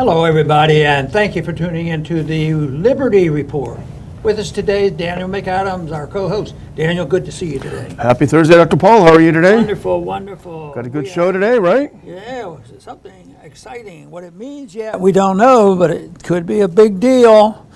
Hello, everybody, and thank you for tuning into the Liberty Report. With us today is Daniel McAdams, our co-host. Daniel, good to see you today. Happy Thursday, Dr. Paul. How are you today? Wonderful, wonderful. Got a good show today, right? Yeah, something exciting. What it means yet, we don't know, but it could be a big deal.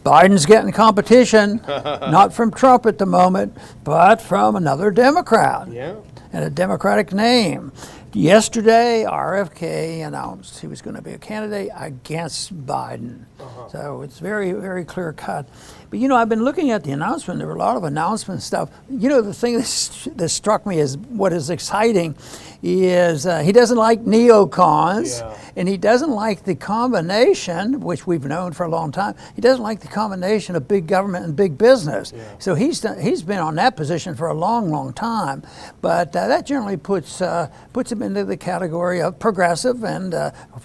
Biden's getting competition, not from Trump at the moment, but from another Democrat. Yeah. And a Democratic name. Yesterday, RFK announced he was going to be a candidate against Biden. So it's very, very clear cut. But you know, I've been looking at the announcement. There were a lot of announcement stuff. You know, the thing that struck me as what is exciting is he doesn't like neocons, and he doesn't like the combination, which we've known for a long time. He doesn't like the combination of big government and big business. So he's been on that position for a long, long time. But that generally puts him into the category of progressive, and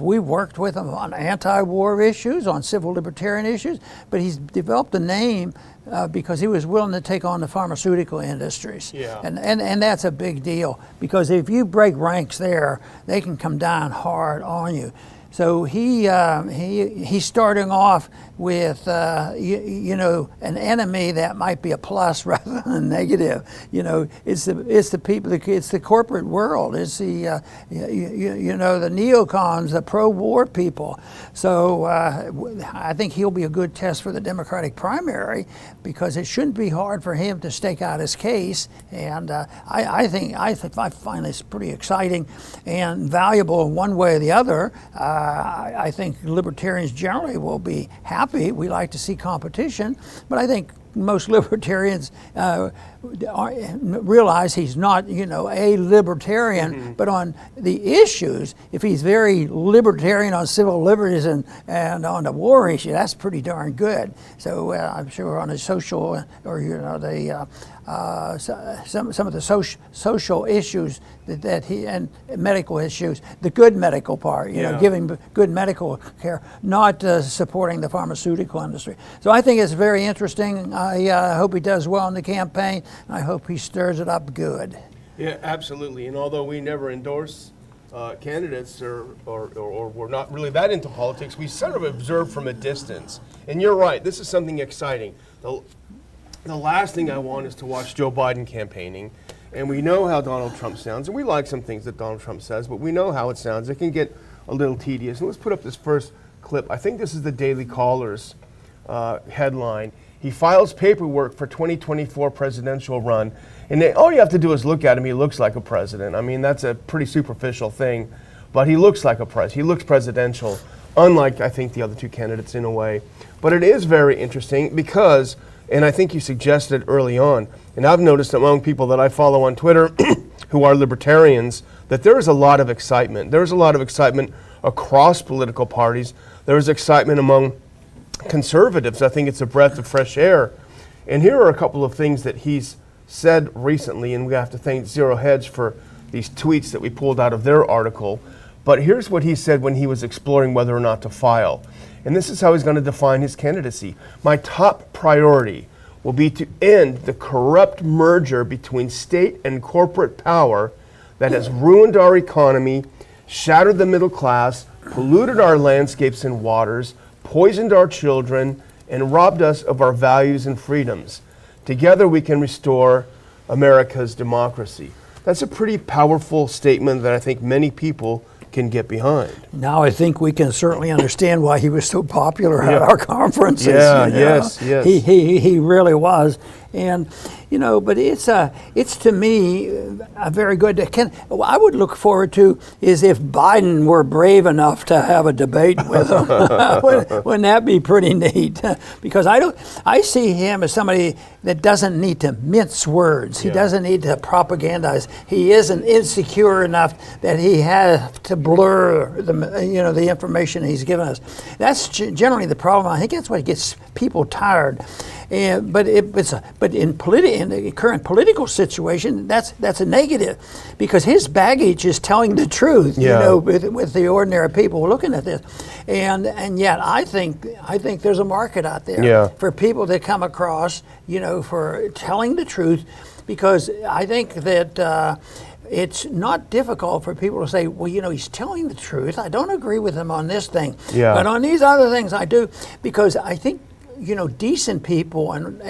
we worked with him on anti-war issues, on civil libertarian issues, but he's developed a name because he was willing to take on the pharmaceutical industries. And that's a big deal, because if you break ranks there, they can come down hard on you. So he's starting off with you know, an enemy that might be a plus rather than a negative. You know, it's the people, it's the corporate world, it's the you know, the neocons, the pro-war people. So I think he'll be a good test for the Democratic primary, because it shouldn't be hard for him to stake out his case. And I find this pretty exciting and valuable in one way or the other. I think libertarians generally will be happy. We like to see competition, but I think most libertarians realize he's not, you know, a libertarian, but on the issues, if he's very libertarian on civil liberties and on the war issue, that's pretty darn good. So I'm sure on the social, or you know, the some of the social issues that he, and medical issues, the good medical part, you know, giving good medical care, not supporting the pharmaceutical industry. So I think it's very interesting. I hope he does well in the campaign. I hope he stirs it up good. Yeah, absolutely. And although we never endorse candidates or we're not really that into politics, we sort of observe from a distance. And you're right, this is something exciting. The last thing I want is to watch Joe Biden campaigning, and we know how Donald Trump sounds, and we like some things that Donald Trump says, but we know how it sounds. It can get a little tedious. And let's put up this first clip. I think this is the Daily Caller's headline. He files paperwork for 2024 presidential run, and all you have to do is look at him. He looks like a president. I mean, that's a pretty superficial thing, but he looks like a president. He looks presidential, unlike, I think, the other two candidates in a way. But it is very interesting because, and I think you suggested early on, and I've noticed among people that I follow on Twitter who are libertarians, that there is a lot of excitement. There's a lot of excitement across political parties. There is excitement among conservatives. I think it's a breath of fresh air. And here are a couple of things that he's said recently, and we have to thank Zero Hedge for these tweets that we pulled out of their article. But here's what he said when he was exploring whether or not to file. And this is how he's going to define his candidacy. My top priority will be to end the corrupt merger between state and corporate power that has ruined our economy, shattered the middle class, polluted our landscapes and waters, poisoned our children, and robbed us of our values and freedoms. Together we can restore America's democracy. That's a pretty powerful statement that I think many people can get behind. Now I think we can certainly understand why he was so popular at our conferences. Yeah, you know? yes. He really was. And, you know, but it's to me a very good, what I would look forward to is if Biden were brave enough to have a debate with him. Wouldn't that be pretty neat? Because I see him as somebody that doesn't need to mince words. He doesn't need to propagandize. He isn't insecure enough that he has to blur the information he's given us. That's generally the problem. I think that's what gets people tired. But in the current political situation, that's a negative, because his baggage is telling the truth. You know, with the ordinary people looking at this, and yet I think there's a market out there for people that come across, you know, for telling the truth, because I think that it's not difficult for people to say, well, he's telling the truth. I don't agree with him on this thing, but on these other things I do, because I think decent people and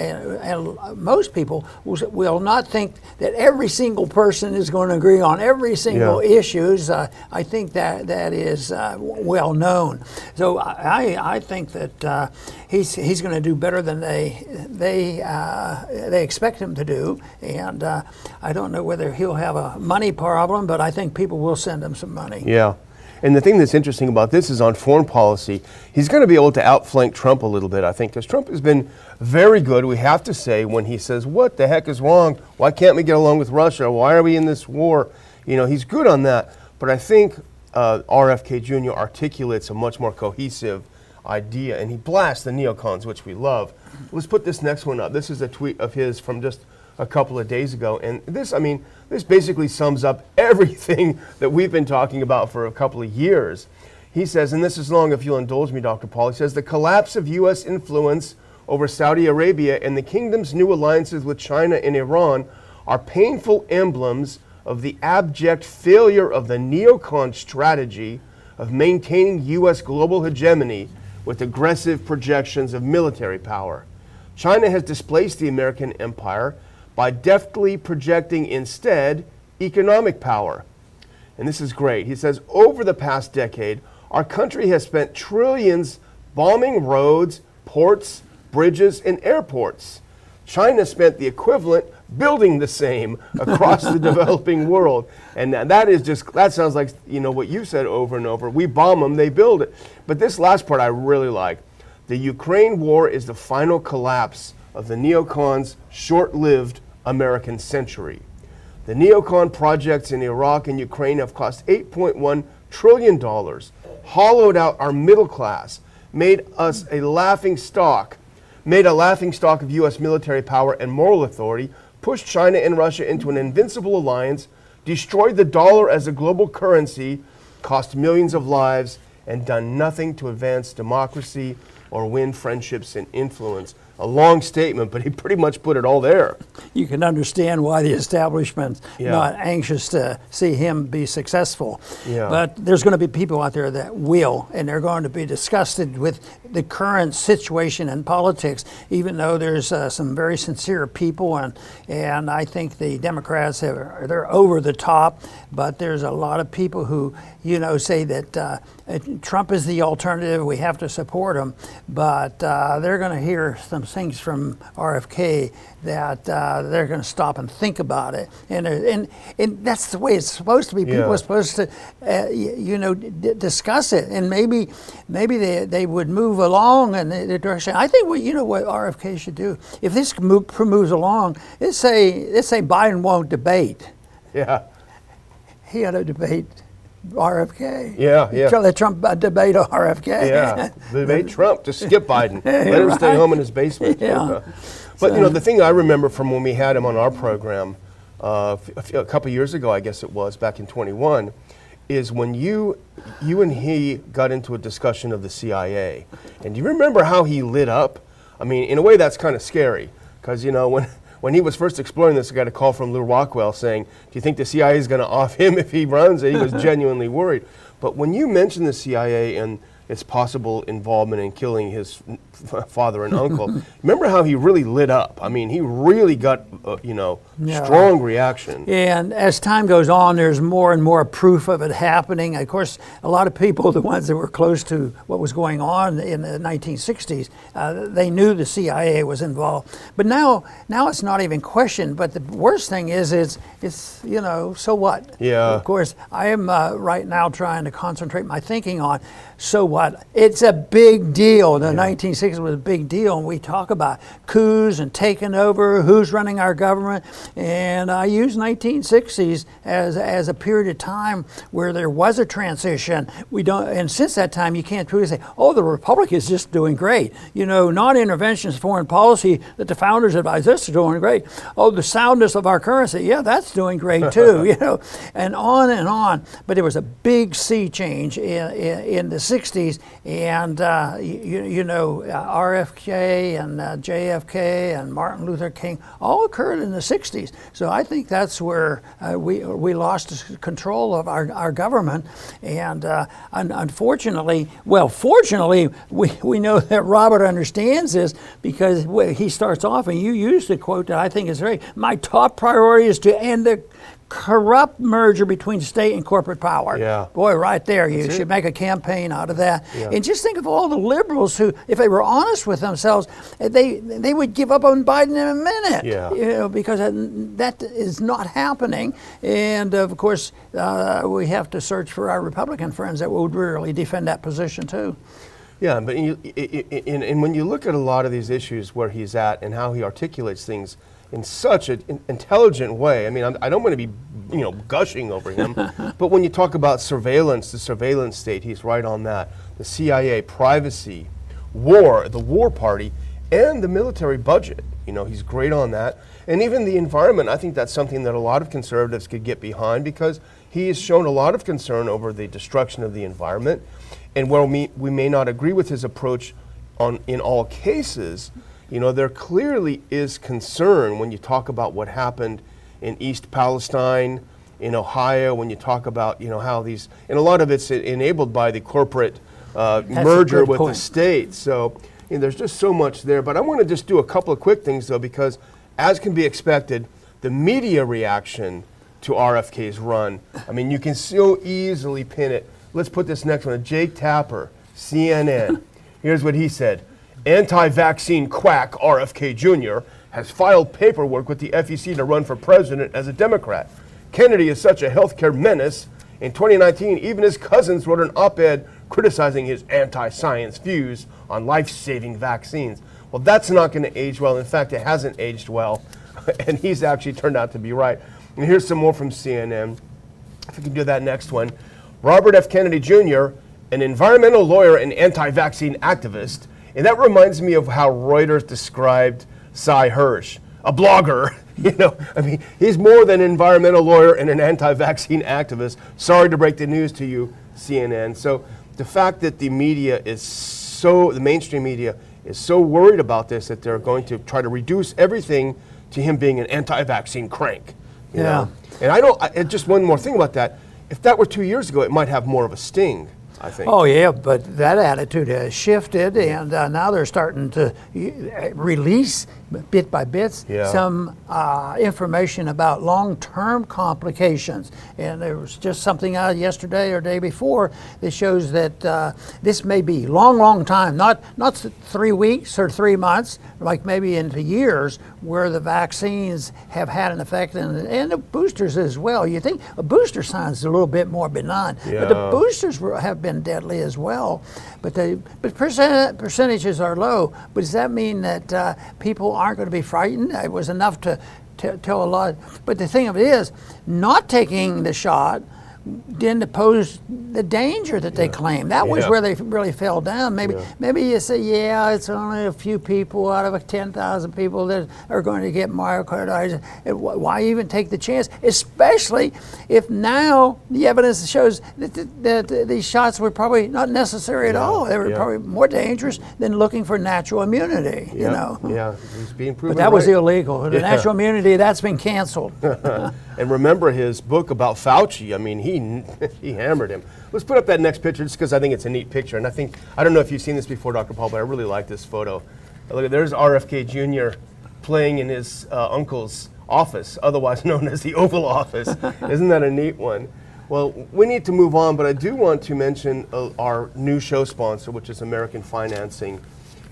most people will not think that every single person is going to agree on every single issues. I think that is well known. So I think that he's going to do better than they expect him to do, and I don't know whether he'll have a money problem, but I think people will send him some money. Yeah. And the thing that's interesting about this is on foreign policy, he's going to be able to outflank Trump a little bit, I think, because Trump has been very good, we have to say, when he says, what the heck is wrong? Why can't we get along with Russia? Why are we in this war? He's good on that. But I think RFK Jr. articulates a much more cohesive idea, and he blasts the neocons, which we love. Let's put this next one up. This is a tweet of his from just a couple of days ago, and this basically sums up everything that we've been talking about for a couple of years. He says, and this is long if you'll indulge me, Dr. Paul, he says, the collapse of U.S. influence over Saudi Arabia and the kingdom's new alliances with China and Iran are painful emblems of the abject failure of the neocon strategy of maintaining U.S. global hegemony with aggressive projections of military power. China has displaced the American empire by deftly projecting instead economic power. And this is great. He says, over the past decade, our country has spent trillions bombing roads, ports, bridges, and airports. China spent the equivalent building the same across the developing world. And that sounds like what you said over and over. We bomb them, they build it. But this last part I really like. The Ukraine war is the final collapse of the neocons' short-lived American century. The neocon projects in Iraq and Ukraine have cost $8.1 trillion, hollowed out our middle class, made us a laughing stock of U.S. military power and moral authority, pushed China and Russia into an invincible alliance, destroyed the dollar as a global currency, cost millions of lives, and done nothing to advance democracy or win friendships and influence. A long statement, but he pretty much put it all there. You can understand why the establishment's not anxious to see him be successful. Yeah. But there's going to be people out there that will, and they're going to be disgusted with the current situation in politics, even though there's some very sincere people, and I think the Democrats they're over the top, but there's a lot of people who say that Trump is the alternative, we have to support him, but they're going to hear some things from RFK that they're going to stop and think about it, and that's the way it's supposed to be. People are supposed to discuss it, and maybe they would move along in the direction. I think what RFK should do, if this moves along, let's say Biden won't debate. Yeah, he ought to debate RFK. Yeah. Let Trump debate RFK. Yeah, debate Trump. Just skip Biden. Let him stay home in his basement. Yeah. But the thing I remember from when we had him on our program a couple years ago, I guess it was back in 21, is when you and he got into a discussion of the CIA. And do you remember how he lit up? I mean, in a way, that's kind of scary because when he was first exploring this, I got a call from Lou Rockwell saying, do you think the CIA is going to off him if he runs? And he was genuinely worried. But when you mentioned the CIA and its possible involvement in killing his father and uncle, remember how he really lit up? I mean, he really got, strong reaction. And as time goes on, there's more and more proof of it happening. Of course, a lot of people, the ones that were close to what was going on in the 1960s, they knew the CIA was involved. But now it's not even questioned. But the worst thing is so what? Yeah. Of course, I am right now trying to concentrate my thinking on, so what? It's a big deal. The 1960s was a big deal, and we talk about coups and taking over, who's running our government, and I use 1960s as a period of time where there was a transition. And since that time, you can't truly say, oh, the Republic is just doing great. Non-interventionist foreign policy that the founders advised us is doing great. Oh, the soundness of our currency, that's doing great too. And on and on. But there was a big sea change in the 60s. 60s, and RFK and JFK and Martin Luther King all occurred in the 60s. So I think that's where we lost control of our government. And unfortunately, fortunately, we know that Robert understands this, because he starts off, and you used the quote that I think is my top priority is to end the corrupt merger between state and corporate power. Yeah. Boy, right there, you should make a campaign out of that. Yeah. And just think of all the liberals who, if they were honest with themselves, they would give up on Biden in a minute. Yeah. Because that is not happening. And of course, we have to search for our Republican friends that would really defend that position too. Yeah, but and when you look at a lot of these issues where he's at and how he articulates things in such an intelligent way, I mean, I don't want to be, gushing over him, but when you talk about surveillance, the surveillance state, he's right on that. The CIA, privacy, war, the war party, and the military budget, he's great on that. And even the environment, I think that's something that a lot of conservatives could get behind, because he has shown a lot of concern over the destruction of the environment. And while we may not agree with his approach in all cases, there clearly is concern when you talk about what happened in East Palestine, in Ohio, when you talk about, how these, and a lot of it's enabled by the corporate merger with the state. So there's just so much there. But I want to just do a couple of quick things, though, because as can be expected, the media reaction to RFK's run, I mean, you can so easily pin it. Let's put this next one. Jake Tapper, CNN. Here's what he said. Anti-vaccine quack RFK Jr. has filed paperwork with the FEC to run for president as a Democrat. Kennedy is such a healthcare menace. In 2019, even his cousins wrote an op-ed criticizing his anti-science views on life-saving vaccines. Well, that's not going to age well. In fact, it hasn't aged well. And he's actually turned out to be right. And here's some more from CNN. If we can do that next one. Robert F. Kennedy Jr., an environmental lawyer and anti-vaccine activist. And that reminds me of how Reuters described Cy Hirsch, a blogger. I mean, he's more than an environmental lawyer and an anti-vaccine activist. Sorry to break the news to you, CNN. So the fact that the media the mainstream media is so worried about this that they're going to try to reduce everything to him being an anti-vaccine crank. You know? And just one more thing about that. If that were 2 years ago, it might have more of a sting, I think. Oh, yeah, but that attitude has shifted, and now they're starting to release, bit by bit, some information about long-term complications. And there was just something out yesterday or day before that shows that this may be long time, not 3 weeks or 3 months, like maybe into years, where the vaccines have had an effect, and the boosters as well. You think a booster sounds a little bit more benign, but the boosters have been deadly as well. But percentages are low. But does that mean that people aren't going to be frightened? It was enough to tell a lot. But the thing of it is, not taking the shot didn't pose the danger that they claim. That was where they really fell down. Maybe you say, it's only a few people out of 10,000 people that are going to get myocarditis. Why even take the chance? Especially if now the evidence shows that these shots were probably not necessary at all. They were probably more dangerous than looking for natural immunity. You know. Yeah, it's being proven. But that was illegal. The natural immunity, that's been canceled. And remember his book about Fauci. I mean, he hammered him. Let's put up that next picture just because I think it's a neat picture. And I don't know if you've seen this before, Dr. Paul, but I really like this photo. Look, there's RFK Jr. playing in his uncle's office, otherwise known as the Oval Office. Isn't that a neat one? Well, we need to move on, but I do want to mention our new show sponsor, which is American Financing.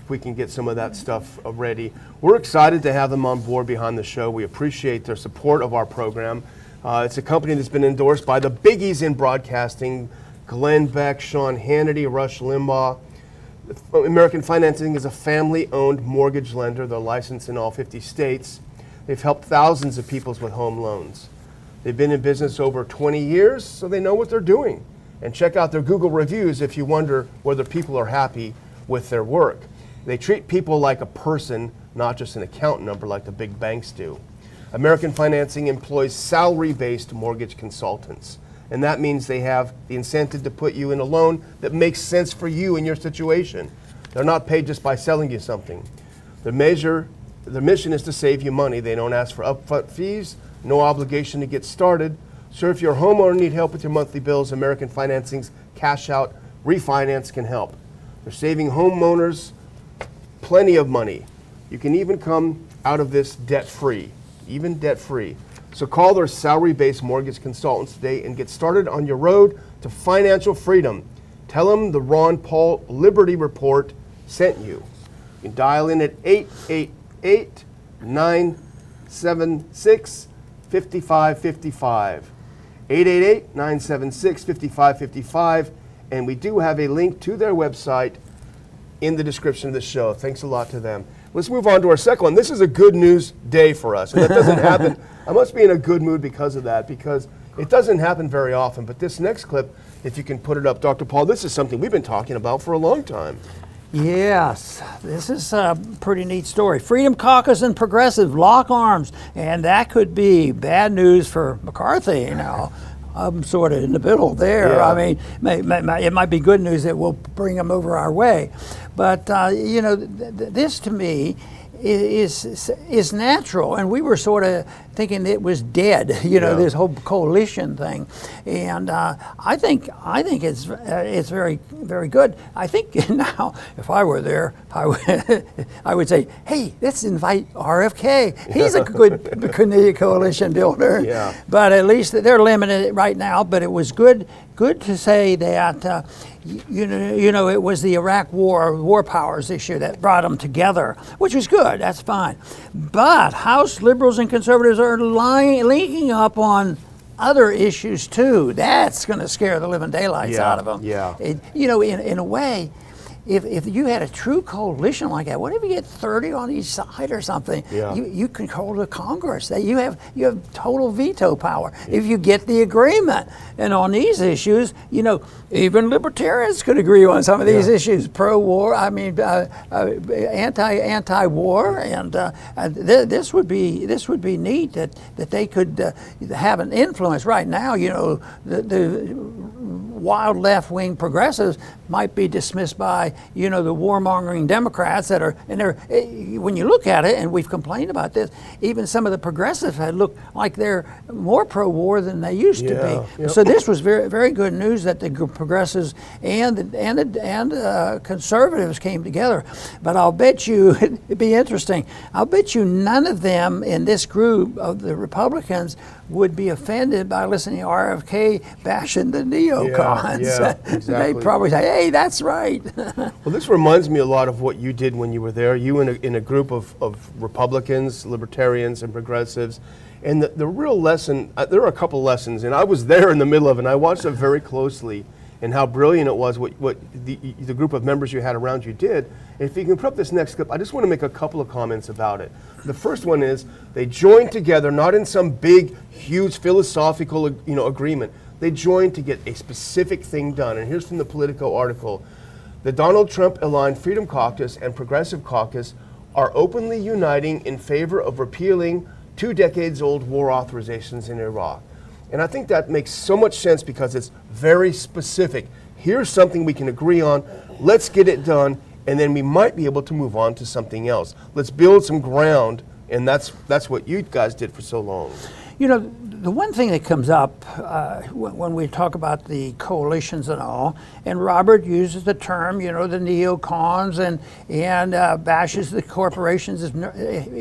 If we can get some of that stuff ready. We're excited to have them on board behind the show. We appreciate their support of our program. It's a company that's been endorsed by the biggies in broadcasting, Glenn Beck, Sean Hannity, Rush Limbaugh. American Financing is a family-owned mortgage lender. They're licensed in all 50 states. They've helped thousands of people with home loans. They've been in business over 20 years, so they know what they're doing. And check out their Google reviews if you wonder whether people are happy with their work. They treat people like a person, not just an account number like the big banks do. American Financing employs salary-based mortgage consultants. And that means they have the incentive to put you in a loan that makes sense for you in your situation. They're not paid just by selling you something. The mission is to save you money. They don't ask for upfront fees, no obligation to get started. So if you're a homeowner, need help with your monthly bills, American Financing's Cash Out Refinance can help. They're saving homeowners plenty of money. You can even come out of this debt-free, even debt-free. So call their salary-based mortgage consultants today and get started on your road to financial freedom. Tell them the Ron Paul Liberty Report sent you. You can dial in at 888-976-5555. 888-976-5555. And we do have a link to their website in the description of the show. Thanks a lot to them. Let's move on to our second one. This is a good news day for us. And that doesn't happen. I must be in a good mood because of that, because it doesn't happen very often. But this next clip, if you can put it up, Dr. Paul, this is something we've been talking about for a long time. Yes, this is a pretty neat story. Freedom Caucus and progressive lock arms, and that could be bad news for McCarthy, you know. I'm sort of in the middle there. Yeah. I mean, it might be good news that we'll bring them over our way. But, you know, this to me is natural, and we were sort of thinking it was dead, you know, this whole coalition thing, and I think it's very, very good. I think now, if I were there, I would say, hey, let's invite RFK. He's a good coalition builder. Yeah. But at least they're limited right now. But it was good to say that. You know, it was the Iraq war powers issue that brought them together, which was good. That's fine. But House liberals and conservatives are linking up on other issues too. That's going to scare the living daylights out of them. Yeah. You know, in a way, if you had a true coalition like that, what if you get 30 on each side or something? Yeah. You control the Congress. You have total veto power if you get the agreement. And on these issues, you know, even libertarians could agree on some of these issues. Pro-war, I mean, anti-war, and this would be neat that they could have an influence. Right now, you know, the wild left-wing progressives might be dismissed by, you know, the warmongering Democrats that are, and they're, when you look at it, and we've complained about this, even some of the progressives look like they're more pro-war than they used to be. Yep. So this was very, very good news that the progressives and conservatives came together. But I'll bet you, it'd be interesting, I'll bet you none of them in this group of the Republicans would be offended by listening to RFK bashing the neocons. Yeah, exactly. They'd probably say, hey, that's right. Well, this reminds me a lot of what you did when you were there. You in a group of Republicans, libertarians, and progressives. And the real lesson, there are a couple lessons, and I was there in the middle of it, and I watched it very closely, and how brilliant it was what the group of members you had around you did. And if you can put up this next clip, I just want to make a couple of comments about it. The first one is they joined together, not in some big, huge philosophical agreement. They joined to get a specific thing done. And here's from the Politico article. The Donald Trump-aligned Freedom Caucus and Progressive Caucus are openly uniting in favor of repealing 2 decades-old war authorizations in Iraq. And I think that makes so much sense because it's very specific. Here's something we can agree on. Let's get it done, and then we might be able to move on to something else. Let's build some ground, and that's what you guys did for so long. You know, the one thing that comes up when we talk about the coalitions and all, and Robert uses the term, you know, the neocons and bashes the corporations,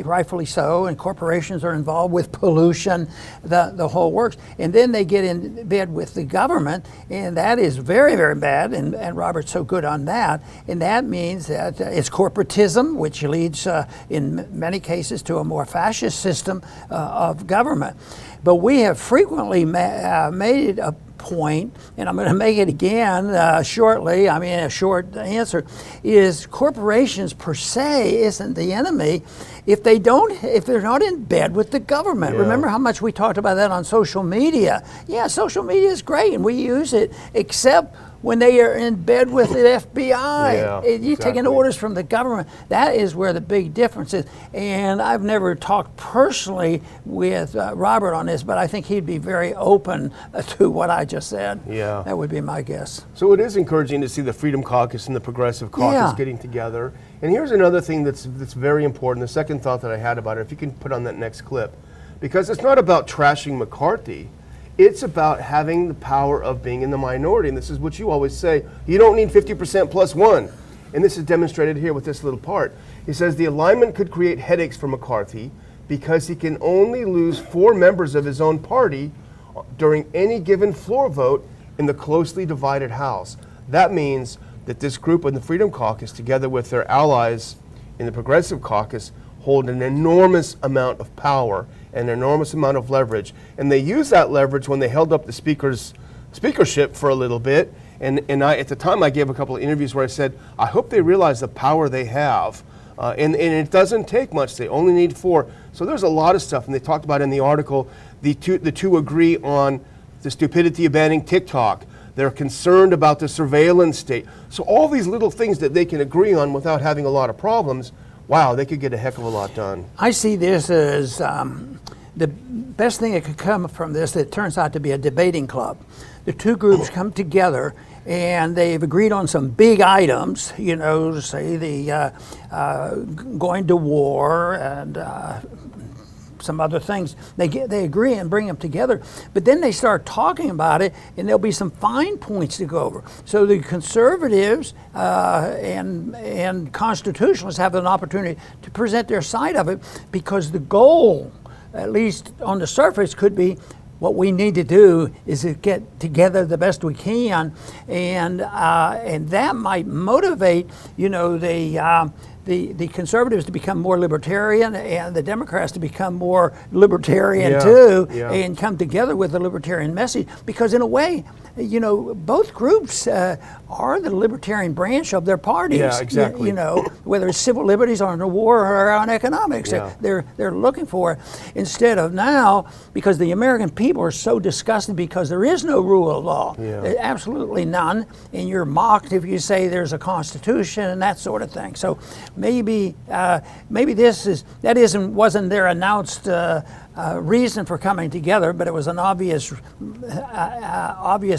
rightfully so, and corporations are involved with pollution, the whole works. And then they get in bed with the government, and that is very, very bad, and Robert's so good on that. And that means that it's corporatism, which leads in many cases to a more fascist system of government. But we have frequently made it a point, and I'm going to make it again shortly, I mean a short answer, is corporations per se isn't the enemy if they're not in bed with the government. Yeah. Remember how much we talked about that on social media? Yeah, social media is great and we use it, except when they are in bed with the FBI. Yeah, You're taking exactly. orders from the government. That is where the big difference is. And I've never talked personally with Robert on this, but I think he'd be very open to what I just said. Yeah. That would be my guess. So it is encouraging to see the Freedom Caucus and the Progressive Caucus Yeah. getting together. And here's another thing that's very important, the second thought that I had about it, if you can put on that next clip. Because it's not about trashing McCarthy, it's about having the power of being in the minority. And this is what you always say, you don't need 50% plus one. And this is demonstrated here with this little part. He says the alignment could create headaches for McCarthy because he can only lose 4 members of his own party during any given floor vote in the closely divided House. That means that this group in the Freedom Caucus, together with their allies in the Progressive Caucus, hold an enormous amount of power and an enormous amount of leverage. And they used that leverage when they held up the speakership for a little bit. And I, at the time, I gave a couple of interviews where I said, I hope they realize the power they have. And it doesn't take much. They only need 4. So there's a lot of stuff. And they talked about in the article, the two agree on the stupidity of banning TikTok. They're concerned about the surveillance state. So all these little things that they can agree on without having a lot of problems, wow, they could get a heck of a lot done. I see this as the best thing that could come from this. It turns out to be a debating club. The two groups come together and they've agreed on some big items, you know, say the going to war and some other things. They agree and bring them together, but then they start talking about it, and there'll be some fine points to go over. So the conservatives and constitutionalists have an opportunity to present their side of it, because the goal, at least on the surface, could be what we need to do is to get together the best we can, and that might motivate, you know, the conservatives to become more libertarian and the Democrats to become more libertarian too, and come together with a libertarian message. Because in a way, you know, both groups are the libertarian branch of their parties. Yeah, exactly. You know, whether it's civil liberties or on the war or on economics, Yeah. they're looking for it. Instead of now, because the American people are so disgusted because there is no rule of law, absolutely none, and you're mocked if you say there's a constitution and that sort of thing. So maybe wasn't their announced reason for coming together, but it was an obvious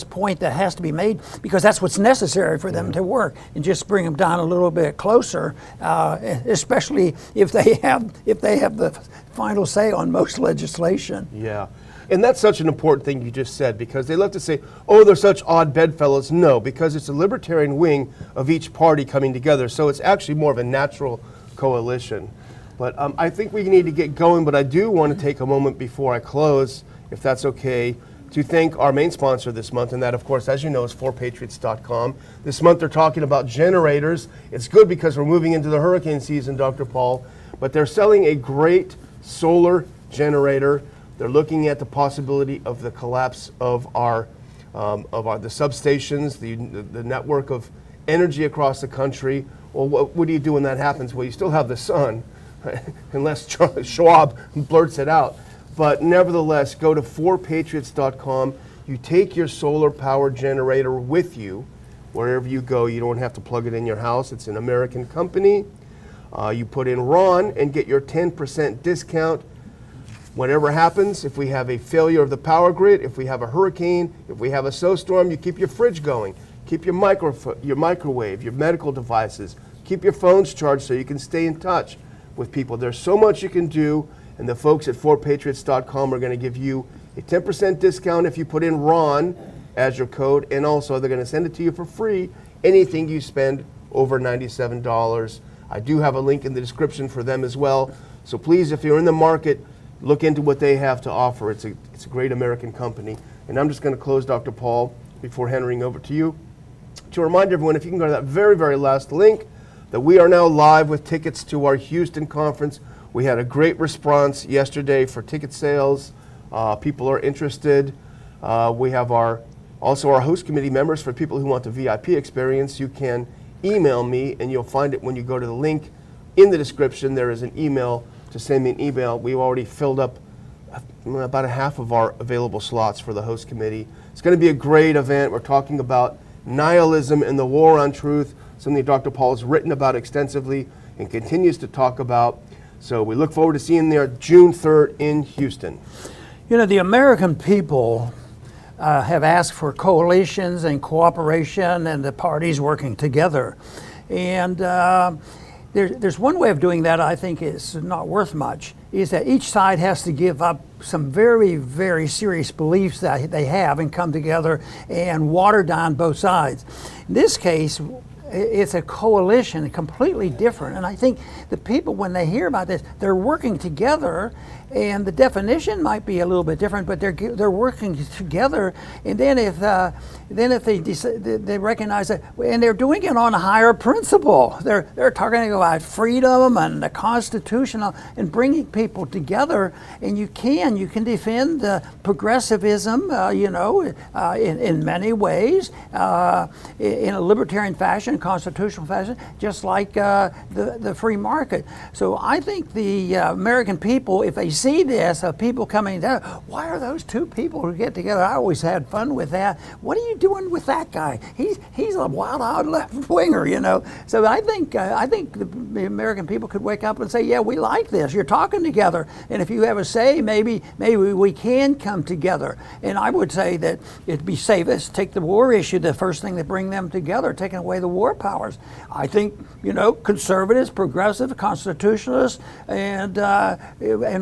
point that has to be made, because that's what's necessary for them to work, and just bring them down a little bit closer, especially if they have the final say on most legislation. Yeah. And that's such an important thing you just said, because they love to say, oh, they're such odd bedfellows. No, because it's a libertarian wing of each party coming together. So it's actually more of a natural coalition. But I think we need to get going, but I do want to take a moment before I close, if that's okay, to thank our main sponsor this month, and that, of course, as you know, is 4patriots.com. This month they're talking about generators. It's good because we're moving into the hurricane season, Dr. Paul, but they're selling a great solar generator. They're looking at the possibility of the collapse of the substations, the network of energy across the country. Well, what do you do when that happens? Well, you still have the sun, unless Schwab blurts it out. But nevertheless, go to 4patriots.com. You take your solar power generator with you wherever you go. You don't have to plug it in your house. It's an American company. You put in Ron and get your 10% discount. Whatever happens, if we have a failure of the power grid, if we have a hurricane, if we have a snowstorm, you keep your fridge going. Keep your microwave, your medical devices. Keep your phones charged so you can stay in touch with people. There's so much you can do, and the folks at 4patriots.com are going to give you a 10% discount if you put in Ron as your code, and also they're going to send it to you for free, anything you spend over $97. I do have a link in the description for them as well. So please, if you're in the market, look into what they have to offer. It's a great American company. And I'm just going to close, Dr. Paul, before handing over to you, to remind everyone, if you can go to that very, very last link, that we are now live with tickets to our Houston conference. We had a great response yesterday for ticket sales. People are interested. We have also our host committee members. For people who want the VIP experience, you can email me, and you'll find it when you go to the link in the description. There is an email to send me an email. We've already filled up about a half of our available slots for the host committee. It's going to be a great event. We're talking about nihilism, and the war on truth, something Dr. Paul has written about extensively and continues to talk about. So we look forward to seeing you there June 3rd in Houston. You know, the American people have asked for coalitions and cooperation and the parties working together. And there's one way of doing that I think is not worth much, is that each side has to give up some very, very serious beliefs that they have and come together and water down both sides. In this case, it's a coalition, completely different. And I think the people, when they hear about this, they're working together, and the definition might be a little bit different, but they're working together. And then if they recognize that, and they're doing it on a higher principle. They're talking about freedom and the Constitution and bringing people together. And you can defend progressivism, in many ways, in a libertarian fashion, constitutional fashion, just like the free market. So I think the American people, if they see this, people coming down, why are those two people who get together? I always had fun with that. What are you doing with that guy? He's a wild-eyed left-winger, So I think the American people could wake up and say, yeah, we like this. You're talking together, and if you have a say, maybe we can come together. And I would say that it'd be safest take the war issue, the first thing that bring them together, taking away the war powers. I think conservatives, progressive, constitutionalists, and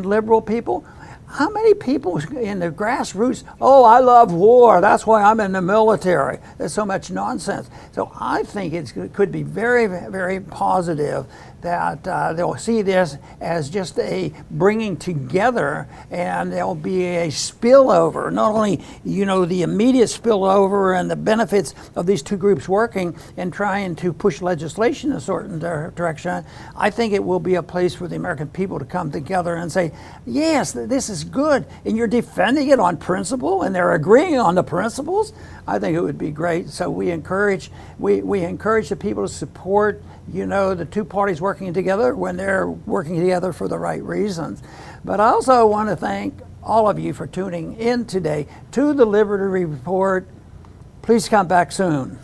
liberal people. How many people in the grassroots, oh, I love war, that's why I'm in the military. There's so much nonsense. So I think it could be very, very positive that they'll see this as just a bringing together, and there'll be a spillover, not only the immediate spillover and the benefits of these two groups working and trying to push legislation in a certain direction. I think it will be a place for the American people to come together and say, yes, this is good, and you're defending it on principle, and they're agreeing on the principles. I think it would be great. So we encourage the people to support the two parties working together when they're working together for the right reasons. But I also want to thank all of you for tuning in today to the Liberty Report. Please come back soon.